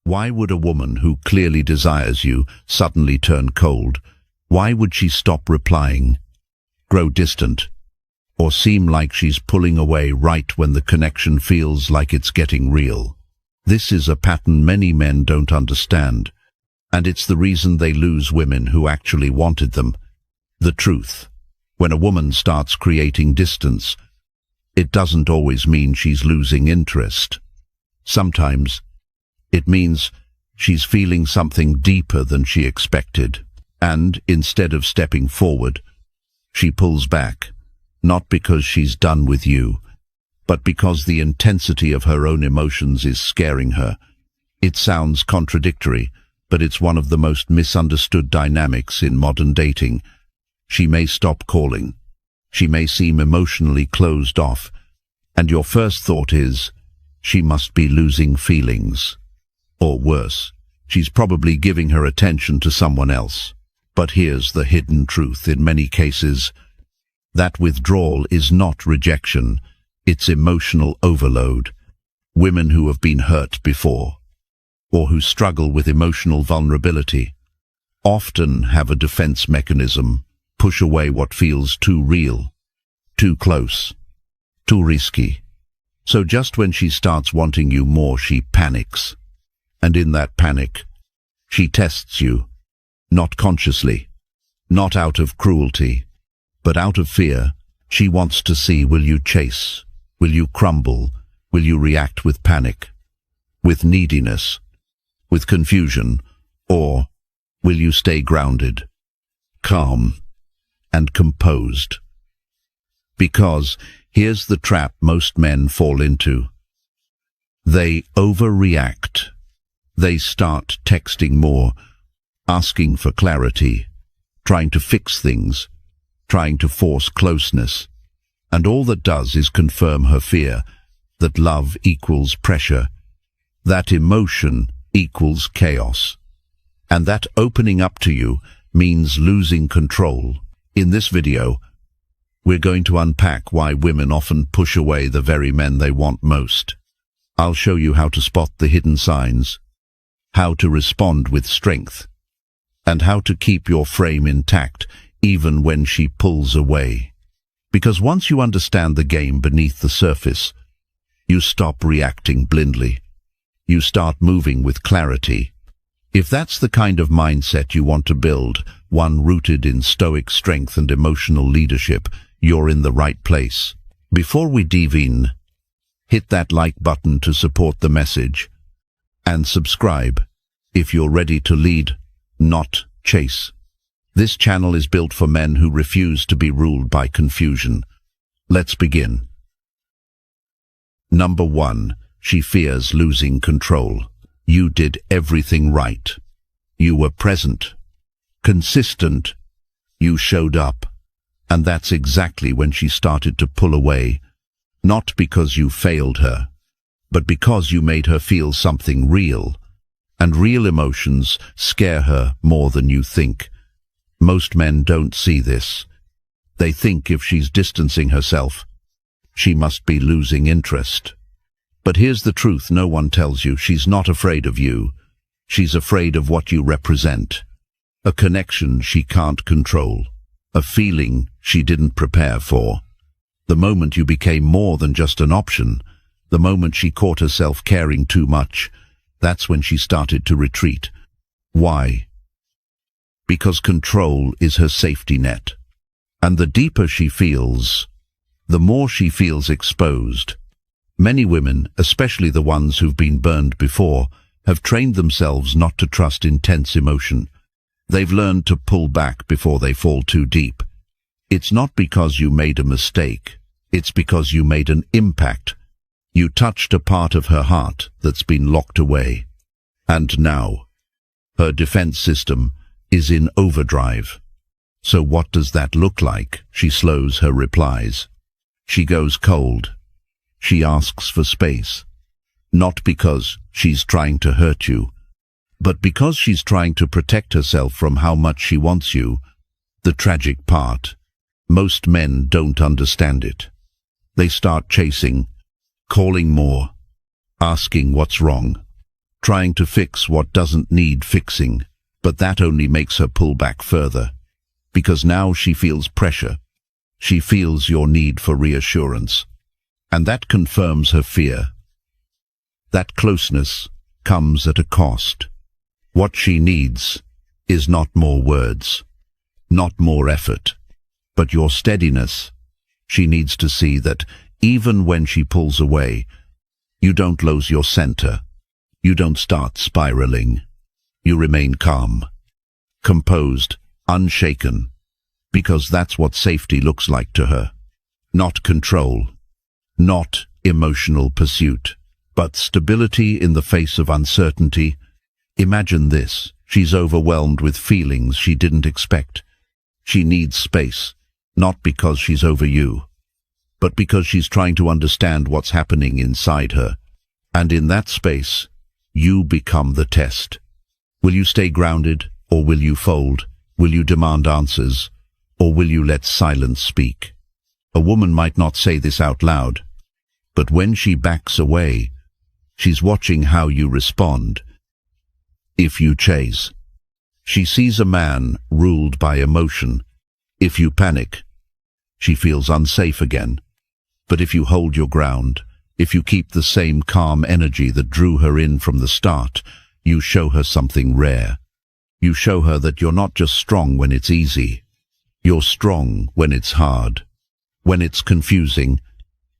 Why would a woman who clearly desires you suddenly turn cold? Why would she stop replying, grow distant, or seem like she's pulling away right when the connection feels like it's getting real? This is a pattern many men don't understand, and it's the reason they lose women who actually wanted them. The truth: when a woman starts creating distance, it doesn't always mean she's losing interest. Sometimes it means she's feeling something deeper than she expected, and instead of stepping forward, she pulls back, not because she's done with you, but because the intensity of her own emotions is scaring her. It sounds contradictory, but it's one of the most misunderstood dynamics in modern dating. She may stop calling. She may seem emotionally closed off, and your first thought is, she must be losing feelings. Or worse, she's probably giving her attention to someone else. But here's the hidden truth: in many cases, that withdrawal is not rejection, it's emotional overload. Women who have been hurt before, or who struggle with emotional vulnerability, often have a defense mechanism: push away what feels too real, too close, too risky. So just when she starts wanting you more, she panics. And in that panic, she tests you, not consciously, not out of cruelty, but out of fear. She wants to see, will you chase? Will you crumble? Will you react with panic, with neediness, with confusion? Or will you stay grounded, calm, and composed? Because here's the trap most men fall into. They overreact. They start texting more, asking for clarity, trying to fix things, trying to force closeness. And all that does is confirm her fear that love equals pressure, that emotion equals chaos, and that opening up to you means losing control. In this video, we're going to unpack why women often push away the very men they want most. I'll show you how to spot the hidden signs, how to respond with strength, and how to keep your frame intact even when she pulls away. Because once you understand the game beneath the surface, you stop reacting blindly. You start moving with clarity. If that's the kind of mindset you want to build, one rooted in Stoic strength and emotional leadership, you're in the right place. Before we dive in, hit that like button to support the message, and subscribe if you're ready to lead, not chase. This channel is built for men who refuse to be ruled by confusion. Let's begin. Number 1. She fears losing control. You did everything right. You were present, consistent. You showed up. And that's exactly when she started to pull away. Not because you failed her, but because you made her feel something real. And real emotions scare her more than you think. Most men don't see this. They think if she's distancing herself, she must be losing interest. But here's the truth no one tells you: she's not afraid of you. She's afraid of what you represent. A connection she can't control. A feeling she didn't prepare for. The moment you became more than just an option, the moment she caught herself caring too much, that's when she started to retreat. Why? Because control is her safety net. And the deeper she feels, the more she feels exposed. Many women, especially the ones who've been burned before, have trained themselves not to trust intense emotion. They've learned to pull back before they fall too deep. It's not because you made a mistake. It's because you made an impact. You touched a part of her heart that's been locked away. And now, her defense system is in overdrive. So what does that look like? She slows her replies. She goes cold. She asks for space. Not because she's trying to hurt you, but because she's trying to protect herself from how much she wants you. The tragic part: most men don't understand it. They start chasing, calling more, asking what's wrong, trying to fix what doesn't need fixing, but that only makes her pull back further, because now she feels pressure. She feels your need for reassurance, and that confirms her fear. That closeness comes at a cost. What she needs is not more words, not more effort, but your steadiness. She needs to see that even when she pulls away, you don't lose your center. You don't start spiraling. You remain calm, composed, unshaken, because that's what safety looks like to her. Not control, not emotional pursuit, but stability in the face of uncertainty. Imagine this. She's overwhelmed with feelings she didn't expect. She needs space, not because she's over you, but because she's trying to understand what's happening inside her. And in that space, you become the test. Will you stay grounded, or will you fold? Will you demand answers, or will you let silence speak? A woman might not say this out loud, but when she backs away, she's watching how you respond. If you chase, she sees a man ruled by emotion. If you panic, she feels unsafe again. But if you hold your ground, if you keep the same calm energy that drew her in from the start, you show her something rare. You show her that you're not just strong when it's easy. You're strong when it's hard, when it's confusing,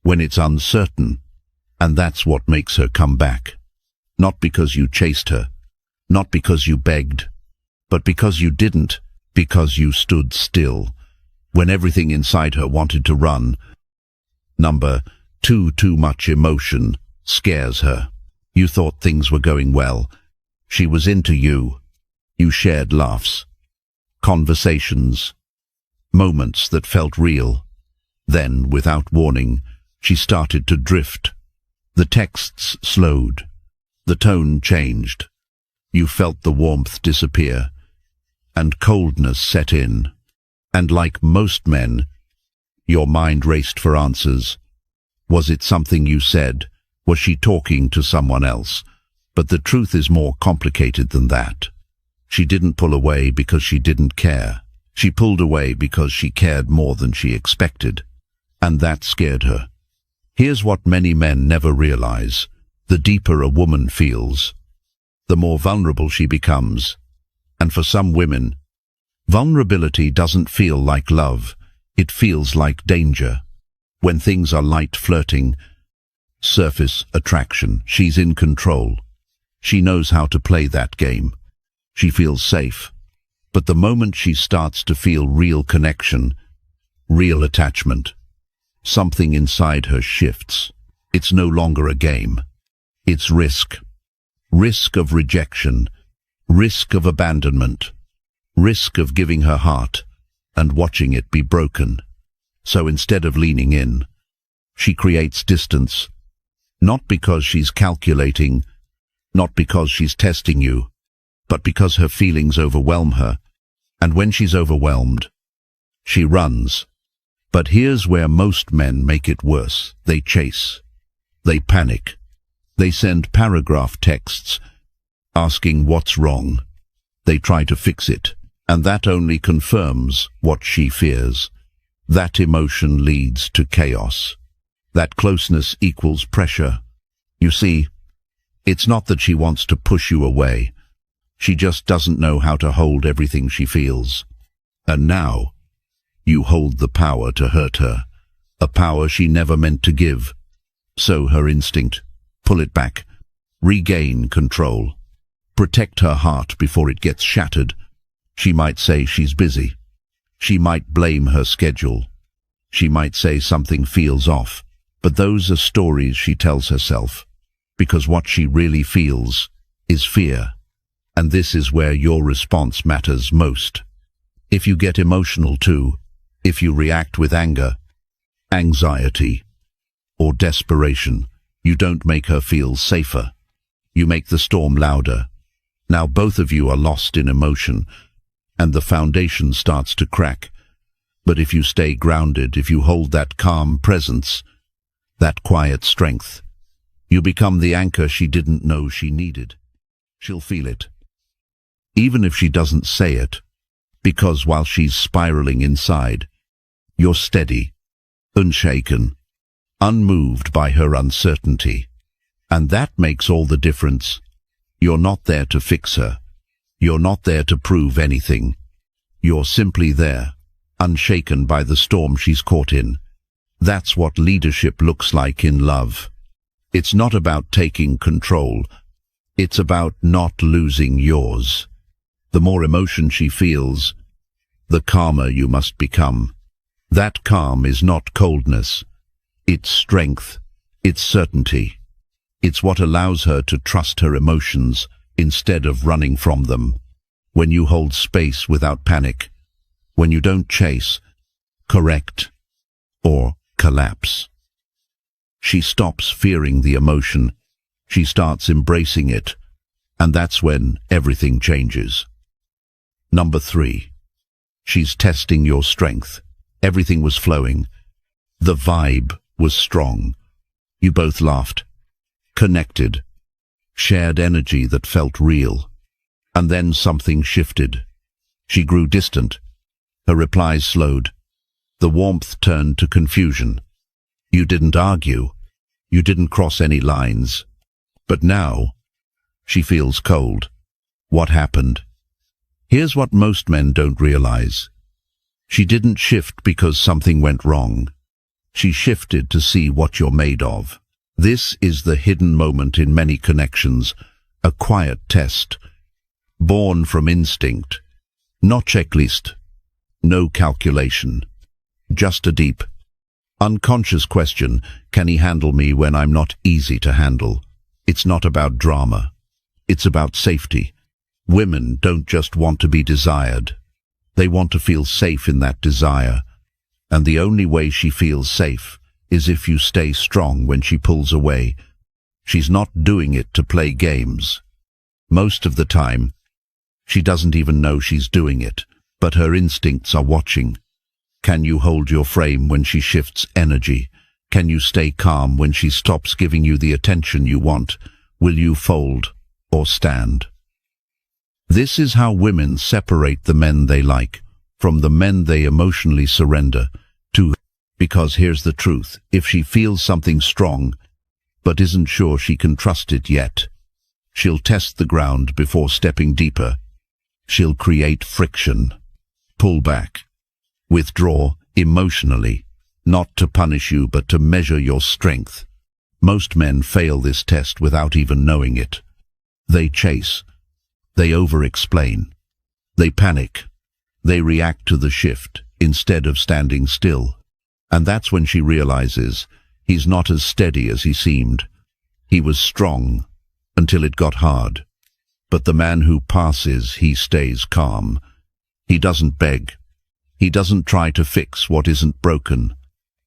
when it's uncertain. And that's what makes her come back. Not because you chased her, not because you begged, but because you didn't, because you stood still, when everything inside her wanted to run. Number 2, too much emotion scares her. You thought things were going well. She was into you. You shared laughs, conversations, moments that felt real. Then, without warning, she started to drift. The texts slowed. The tone changed. You felt the warmth disappear, and coldness set in. And like most men, your mind raced for answers. Was it something you said? Was she talking to someone else? But the truth is more complicated than that. She didn't pull away because she didn't care. She pulled away because she cared more than she expected, and that scared her. Here's what many men never realize. The deeper a woman feels, the more vulnerable she becomes. And for some women, vulnerability doesn't feel like love. It feels like danger. When things are light flirting, surface attraction, she's in control. She knows how to play that game. She feels safe. But the moment she starts to feel real connection, real attachment, something inside her shifts. It's no longer a game. It's risk. Risk of rejection, risk of abandonment, risk of giving her heart and watching it be broken. So instead of leaning in, she creates distance, not because she's calculating, not because she's testing you, but because her feelings overwhelm her. And when she's overwhelmed, she runs. But here's where most men make it worse. They chase. They panic. They send paragraph texts asking what's wrong. They try to fix it, and that only confirms what she fears. That emotion leads to chaos. That closeness equals pressure. You see, it's not that she wants to push you away. She just doesn't know how to hold everything she feels. And now, you hold the power to hurt her, a power she never meant to give. So her instinct, pull it back, regain control, protect her heart before it gets shattered. She might say she's busy. She might blame her schedule. She might say something feels off. But those are stories she tells herself, because what she really feels is fear. And this is where your response matters most. If you get emotional too, if you react with anger, anxiety, or desperation, you don't make her feel safer. You make the storm louder. Now both of you are lost in emotion, and the foundation starts to crack. But if you stay grounded, if you hold that calm presence, that quiet strength, you become the anchor she didn't know she needed. She'll feel it, even if she doesn't say it, because while she's spiraling inside, you're steady, unshaken, unmoved by her uncertainty. And that makes all the difference. You're not there to fix her. You're not there to prove anything. You're simply there, unshaken by the storm she's caught in. That's what leadership looks like in love. It's not about taking control. It's about not losing yours. The more emotion she feels, the calmer you must become. That calm is not coldness. It's strength. It's certainty. It's what allows her to trust her emotions instead of running from them. When you hold space without panic, when you don't chase, correct, or collapse. She stops fearing the emotion. She starts embracing it, and that's when everything changes. Number 3. She's testing your strength. Everything was flowing. The vibe was strong. You both laughed, connected, shared energy that felt real. And then something shifted. She grew distant. Her replies slowed. The warmth turned to confusion. You didn't argue. You didn't cross any lines. But now, she feels cold. What happened? Here's what most men don't realize. She didn't shift because something went wrong. She shifted to see what you're made of. This is the hidden moment in many connections, a quiet test, born from instinct, not checklist, no calculation, just a deep, unconscious question: can he handle me when I'm not easy to handle? It's not about drama. It's about safety. Women don't just want to be desired. They want to feel safe in that desire. And the only way she feels safe is if you stay strong when she pulls away. She's not doing it to play games. Most of the time, she doesn't even know she's doing it, but her instincts are watching. Can you hold your frame when she shifts energy? Can you stay calm when she stops giving you the attention you want? Will you fold or stand? This is how women separate the men they like from the men they emotionally surrender to. Because here's the truth: if she feels something strong, but isn't sure she can trust it yet, she'll test the ground before stepping deeper. She'll create friction, pull back, withdraw emotionally, not to punish you but to measure your strength. Most men fail this test without even knowing it. They chase, they over-explain, they panic, they react to the shift instead of standing still. And that's when she realizes he's not as steady as he seemed. He was strong until it got hard. But the man who passes, he stays calm. He doesn't beg. He doesn't try to fix what isn't broken.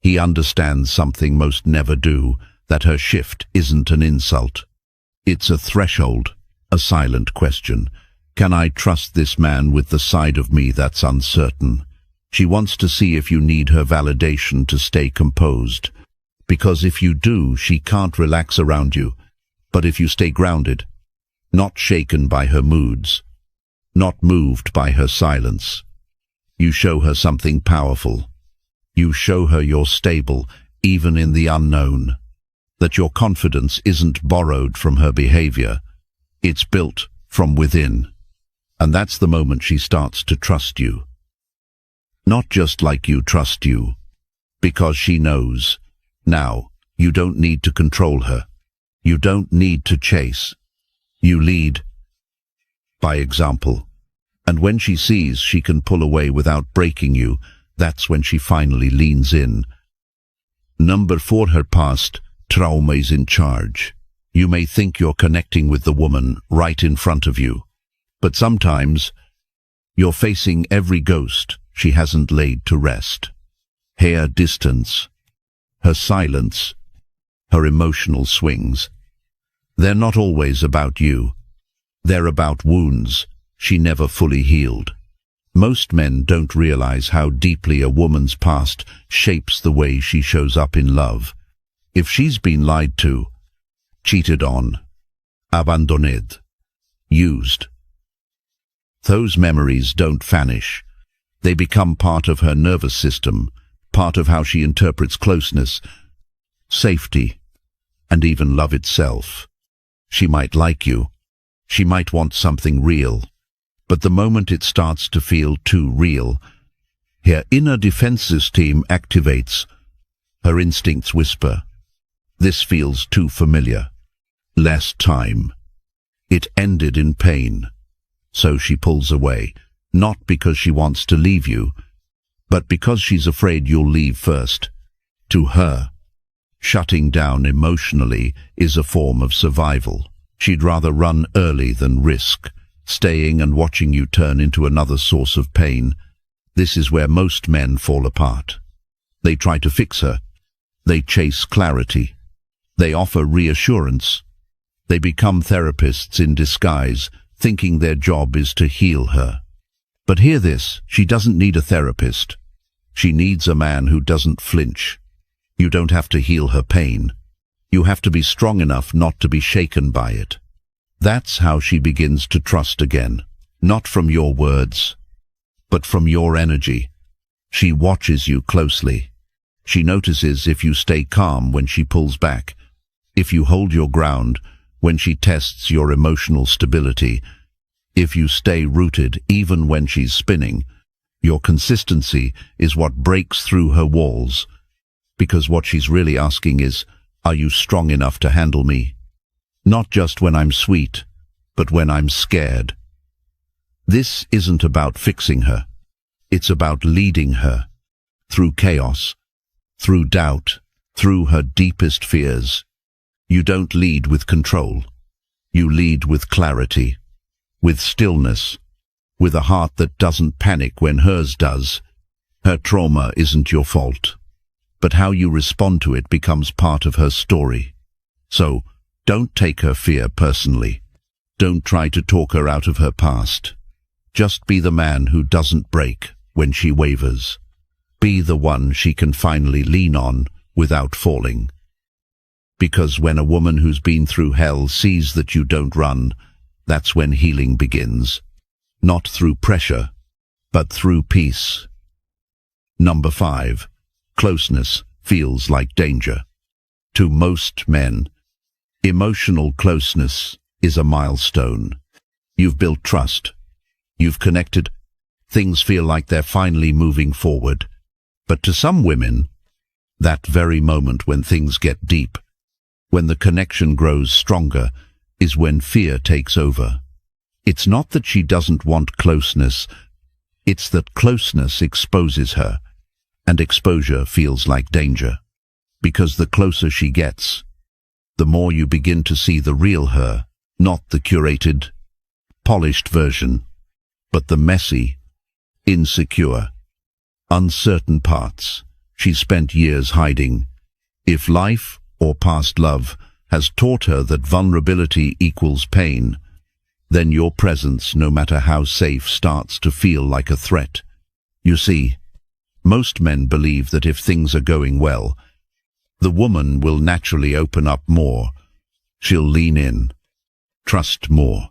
He understands something most never do, that her shift isn't an insult. It's a threshold, a silent question. Can I trust this man with the side of me that's uncertain? She wants to see if you need her validation to stay composed. Because if you do, she can't relax around you. But if you stay grounded, not shaken by her moods, not moved by her silence, you show her something powerful. You show her you're stable, even in the unknown. That your confidence isn't borrowed from her behavior. It's built from within. And that's the moment she starts to trust you. Not just like you trust you, because she knows. Now, you don't need to control her. You don't need to chase. You lead by example. And when she sees she can pull away without breaking you, that's when she finally leans in. Number 4, her past trauma is in charge. You may think you're connecting with the woman right in front of you, but sometimes you're facing every ghost she hasn't laid to rest. Her distance, her silence, her emotional swings. They're not always about you. They're about wounds she never fully healed. Most men don't realize how deeply a woman's past shapes the way she shows up in love. If she's been lied to, cheated on, abandoned, used. Those memories don't vanish. They become part of her nervous system, part of how she interprets closeness, safety, and even love itself. She might like you. She might want something real. But the moment it starts to feel too real, her inner defense system activates. Her instincts whisper, "This feels too familiar." Last time, it ended in pain. So she pulls away, not because she wants to leave you, but because she's afraid you'll leave first. To her, shutting down emotionally is a form of survival. She'd rather run early than risk, staying and watching you turn into another source of pain. This is where most men fall apart. They try to fix her. They chase clarity. They offer reassurance. They become therapists in disguise, thinking their job is to heal her. But hear this, she doesn't need a therapist. She needs a man who doesn't flinch. You don't have to heal her pain. You have to be strong enough not to be shaken by it. That's how she begins to trust again, not from your words, but from your energy. She watches you closely. She notices if you stay calm when she pulls back, if you hold your ground when she tests your emotional stability, if you stay rooted even when she's spinning. Your consistency is what breaks through her walls, because what she's really asking is, are you strong enough to handle me? Not just when I'm sweet, but when I'm scared. This isn't about fixing her. It's about leading her through chaos, through doubt, through her deepest fears. You don't lead with control. You lead with clarity, with stillness, with a heart that doesn't panic when hers does. Her trauma isn't your fault, but how you respond to it becomes part of her story. So, don't take her fear personally. Don't try to talk her out of her past. Just be the man who doesn't break when she wavers. Be the one she can finally lean on without falling. Because when a woman who's been through hell sees that you don't run, that's when healing begins. Not through pressure, but through peace. Number 5. Closeness feels like danger. To most men, emotional closeness is a milestone. You've built trust. You've connected. Things feel like they're finally moving forward. But to some women, that very moment when things get deep, when the connection grows stronger, is when fear takes over. It's not that she doesn't want closeness, it's that closeness exposes her, and exposure feels like danger. Because the closer she gets, the more you begin to see the real her, not the curated, polished version, but the messy, insecure, uncertain parts she spent years hiding. If life or past love has taught her that vulnerability equals pain, then your presence, no matter how safe, starts to feel like a threat. You see, most men believe that if things are going well, the woman will naturally open up more. She'll lean in, trust more,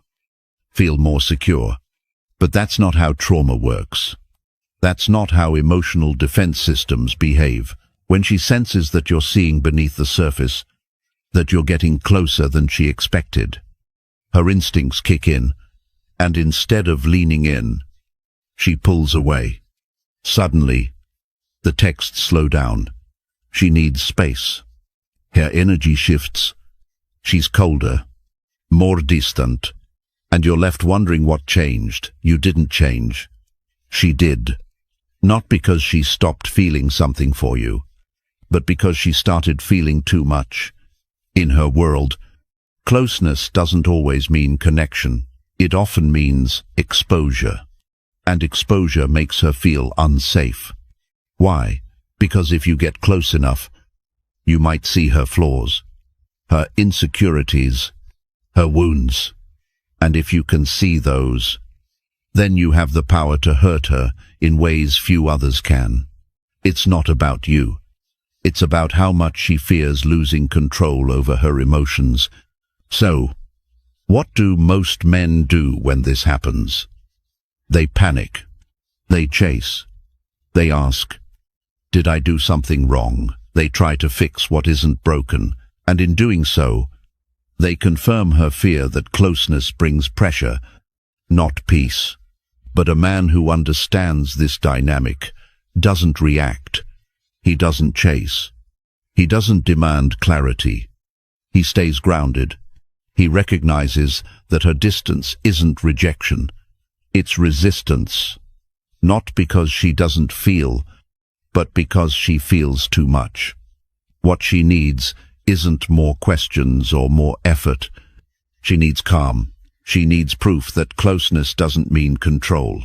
feel more secure. But that's not how trauma works. That's not how emotional defense systems behave. When she senses that you're seeing beneath the surface, that you're getting closer than she expected, her instincts kick in, and instead of leaning in, she pulls away. Suddenly, the texts slow down. She needs space. Her energy shifts. She's colder, more distant, and you're left wondering what changed. You didn't change. She did. Not because she stopped feeling something for you, but because she started feeling too much. In her world, closeness doesn't always mean connection. It often means exposure. And exposure makes her feel unsafe. Why? Because if you get close enough, you might see her flaws, her insecurities, her wounds. And if you can see those, then you have the power to hurt her in ways few others can. It's not about you. It's about how much she fears losing control over her emotions. So, What do most men do when this happens? They panic. They chase. They ask, "Did I do something wrong?" They try to fix what isn't broken, and in doing so, they confirm her fear that closeness brings pressure, not peace. But a man who understands this dynamic doesn't react. He doesn't chase. He doesn't demand clarity. He stays grounded. He recognizes that her distance isn't rejection. It's resistance. Not because she doesn't feel, but because she feels too much. What she needs isn't more questions or more effort. She needs calm. She needs proof that closeness doesn't mean control.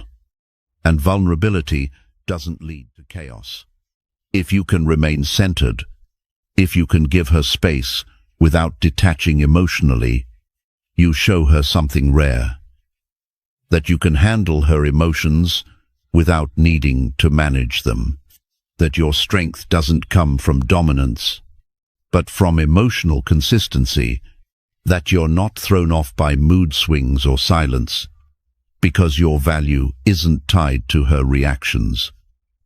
And vulnerability doesn't lead to chaos. If you can remain centered, if you can give her space without detaching emotionally, you show her something rare. That you can handle her emotions without needing to manage them. That your strength doesn't come from dominance, but from emotional consistency. That you're not thrown off by mood swings or silence, because your value isn't tied to her reactions.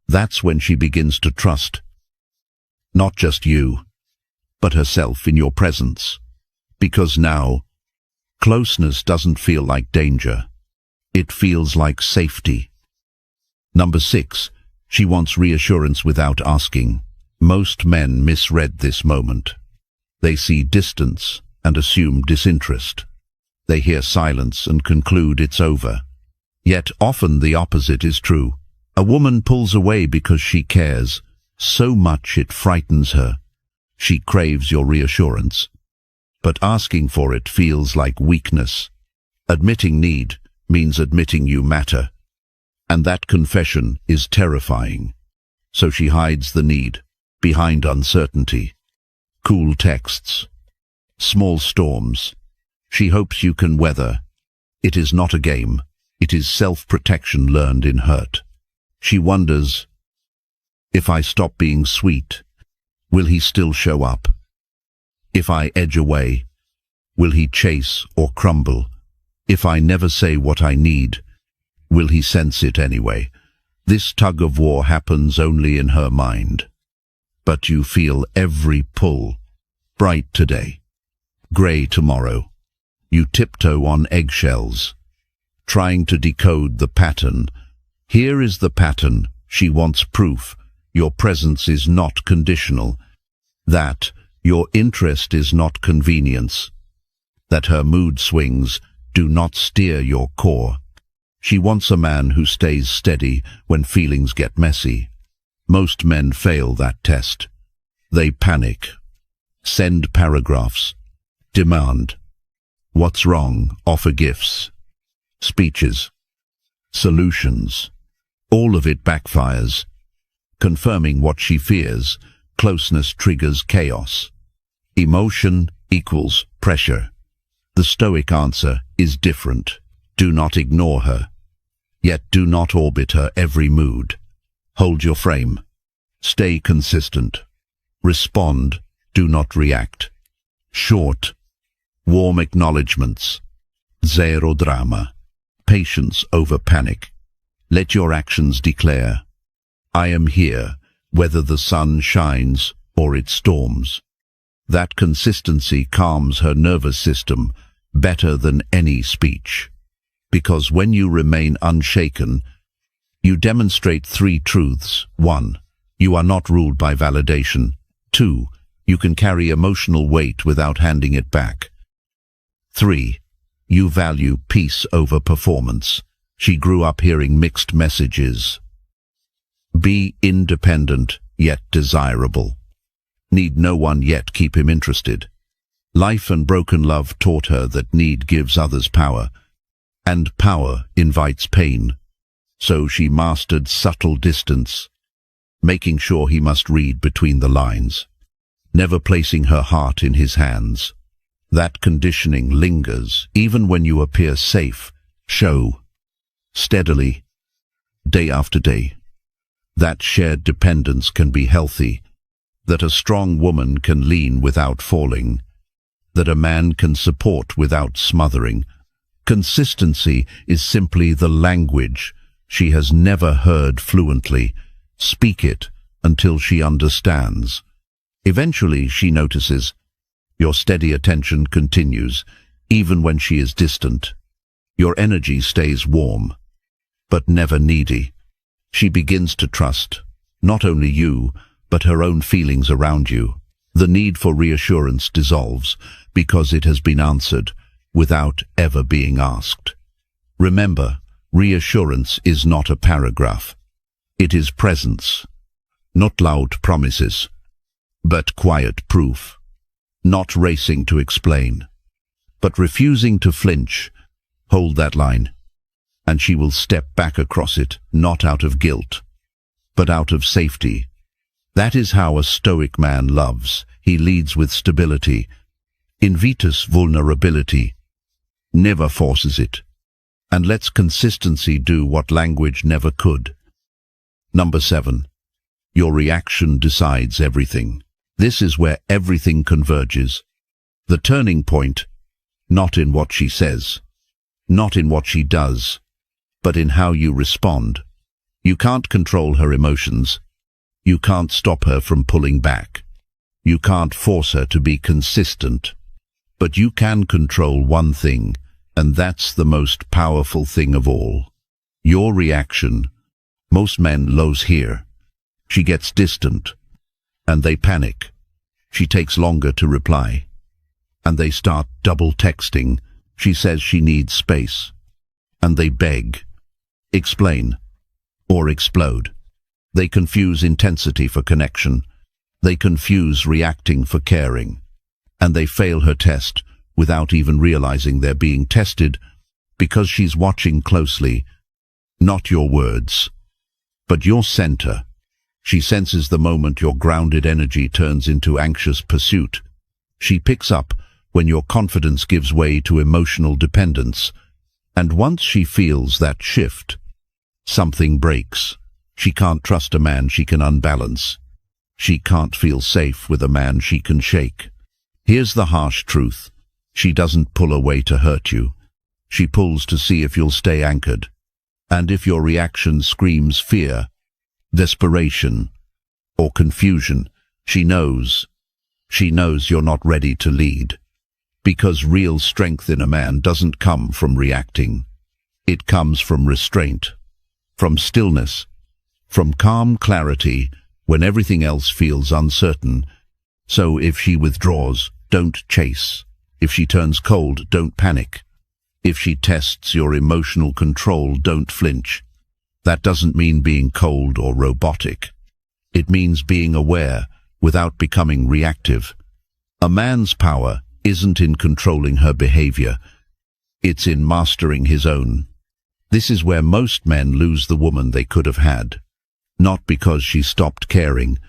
That's when she begins to trust, not just you, but herself in your presence. Because now, closeness doesn't feel like danger. It feels like safety. Number 6, she wants reassurance without asking. Most men misread this moment. They see distance and assume disinterest. They hear silence and conclude it's over. Yet often the opposite is true. A woman pulls away because she cares so much it frightens her. She craves your reassurance. But asking for it feels like weakness. Admitting need means admitting you matter. And that confession is terrifying. So she hides the need behind uncertainty. Cool texts. Small storms. She hopes you can weather. It is not a game. It is self-protection learned in hurt. She wonders, if I stop being sweet, will he still show up? If I edge away, will he chase or crumble? If I never say what I need, will he sense it anyway? This tug of war happens only in her mind. But you feel every pull. Bright today, grey tomorrow. You tiptoe on eggshells, trying to decode the pattern. Here is the pattern. She wants proof. Your presence is not conditional. That your interest is not convenience. That her mood swings do not steer your core. She wants a man who stays steady when feelings get messy. Most men fail that test. They panic, send paragraphs, demand. What's wrong? Offer gifts, speeches, solutions. All of it backfires. Confirming what she fears, closeness triggers chaos. Emotion equals pressure. The Stoic answer is different. Do not ignore her. Yet do not orbit her every mood. Hold your frame. Stay consistent. Respond, do not react. Short, warm acknowledgements. Zero drama. Patience over panic. Let your actions declare, I am here, whether the sun shines or it storms. That consistency calms her nervous system better than any speech. Because when you remain unshaken, you demonstrate 3 truths. 1, you are not ruled by validation. 2, you can carry emotional weight without handing it back. 3, you value peace over performance. She grew up hearing mixed messages. Be independent, yet desirable. Need no one, yet keep him interested. Life and broken love taught her that need gives others power, and power invites pain. So she mastered subtle distance, making sure he must read between the lines, never placing her heart in his hands. That conditioning lingers even when you appear safe. Show steadily, day after day. That shared dependence can be healthy, that a strong woman can lean without falling, that a man can support without smothering. Consistency is simply the language she has never heard fluently. Speak it until she understands. Eventually she notices. Your steady attention continues, even when she is distant. Your energy stays warm, but never needy. She begins to trust, not only you, but her own feelings around you. The need for reassurance dissolves because it has been answered without ever being asked. Remember, reassurance is not a paragraph. It is presence, not loud promises, but quiet proof. Not racing to explain, but refusing to flinch. Hold that line, and she will step back across it, not out of guilt, but out of safety. That is how a Stoic man loves. He leads with stability, invites vulnerability, never forces it, and lets consistency do what language never could. Number 7. Your reaction decides everything. This is where everything converges. The turning point, not in what she says, not in what she does, but in how you respond. You can't control her emotions. You can't stop her from pulling back. You can't force her to be consistent. But you can control one thing, and that's the most powerful thing of all. Your reaction. Most men lose here. She gets distant, and they panic. She takes longer to reply, and they start double texting. She says she needs space, and they beg, explain, or explode. They confuse intensity for connection. They confuse reacting for caring, and they fail her test without even realizing they're being tested, because she's watching closely, not your words, but your center. She senses the moment your grounded energy turns into anxious pursuit. She picks up when your confidence gives way to emotional dependence. And once she feels that shift, something breaks. She can't trust a man she can unbalance. She can't feel safe with a man she can shake. Here's the harsh truth. She doesn't pull away to hurt you. She pulls to see if you'll stay anchored. And if your reaction screams fear, desperation, or confusion, she knows you're not ready to lead. Because real strength in a man doesn't come from reacting. It comes from restraint, from stillness, from calm clarity when everything else feels uncertain. So if she withdraws, don't chase. If she turns cold, don't panic. If she tests your emotional control, don't flinch. That doesn't mean being cold or robotic. It means being aware without becoming reactive. A man's power isn't in controlling her behavior. It's in mastering his own. This is where most men lose the woman they could have had. Not because she stopped caring,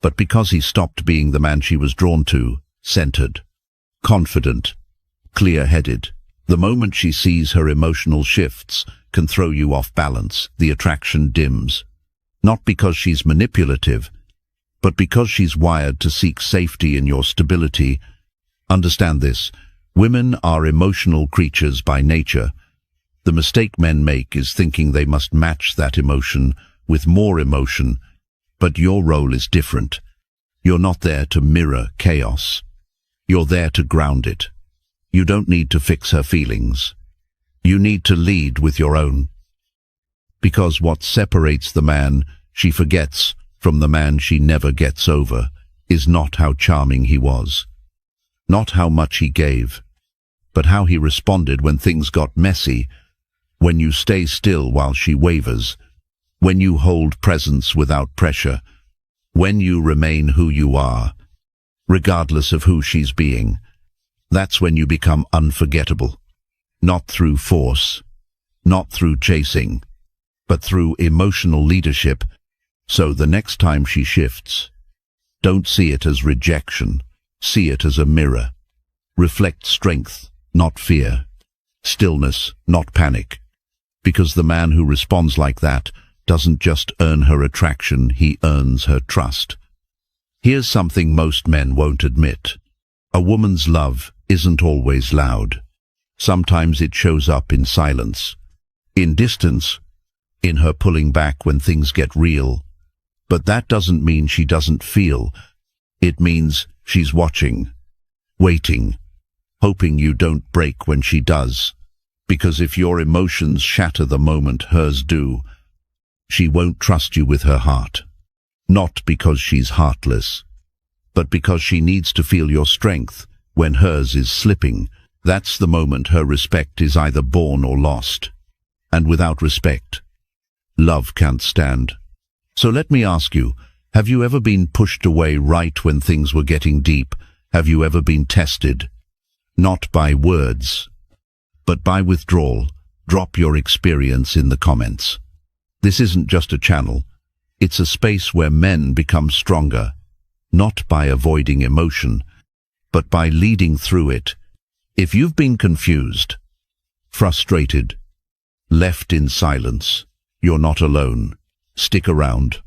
but because he stopped being the man she was drawn to, centered, confident, clear-headed. The moment she sees her emotional shifts can throw you off balance. The attraction dims. Not because she's manipulative, but because she's wired to seek safety in your stability. Understand this. Women are emotional creatures by nature. The mistake men make is thinking they must match that emotion with more emotion, but your role is different. You're not there to mirror chaos. You're there to ground it. You don't need to fix her feelings. You need to lead with your own. Because what separates the man she forgets from the man she never gets over is not how charming he was, not how much he gave, but how he responded when things got messy, when you stay still while she wavers, when you hold presence without pressure, when you remain who you are, regardless of who she's being. That's when you become unforgettable. Not through force, not through chasing, but through emotional leadership. So the next time she shifts, don't see it as rejection. See it as a mirror. Reflect strength, not fear. Stillness, not panic. Because the man who responds like that doesn't just earn her attraction, he earns her trust. Here's something most men won't admit. A woman's love isn't always loud. Sometimes it shows up in silence, in distance, in her pulling back when things get real. But that doesn't mean she doesn't feel. It means she's watching, waiting, hoping you don't break when she does. Because if your emotions shatter the moment hers do, she won't trust you with her heart. Not because she's heartless, but because she needs to feel your strength when hers is slipping. That's the moment her respect is either born or lost. And without respect, love can't stand. So let me ask you, have you ever been pushed away right when things were getting deep? Have you ever been tested? Not by words, but by withdrawal. Drop your experience in the comments. This isn't just a channel. It's a space where men become stronger, not by avoiding emotion, but by leading through it. If you've been confused, frustrated, left in silence, you're not alone. Stick around,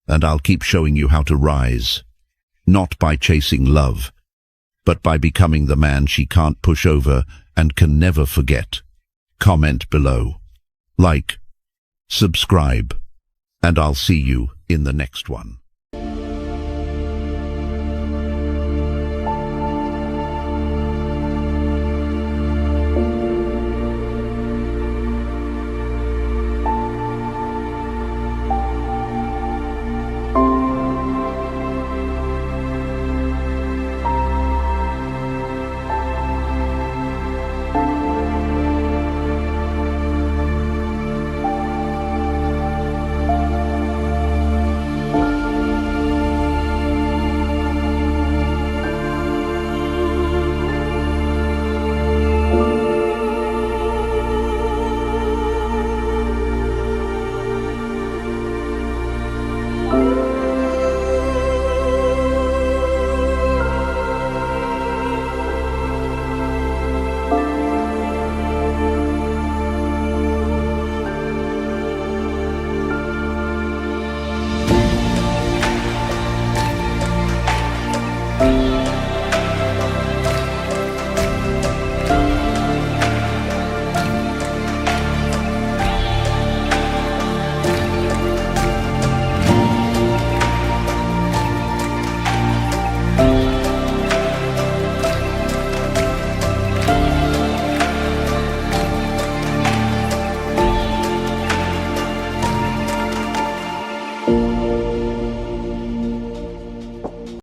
and I'll keep showing you how to rise, not by chasing love, but by becoming the man she can't push over and can never forget. Comment below, like, subscribe, and I'll see you in the next one.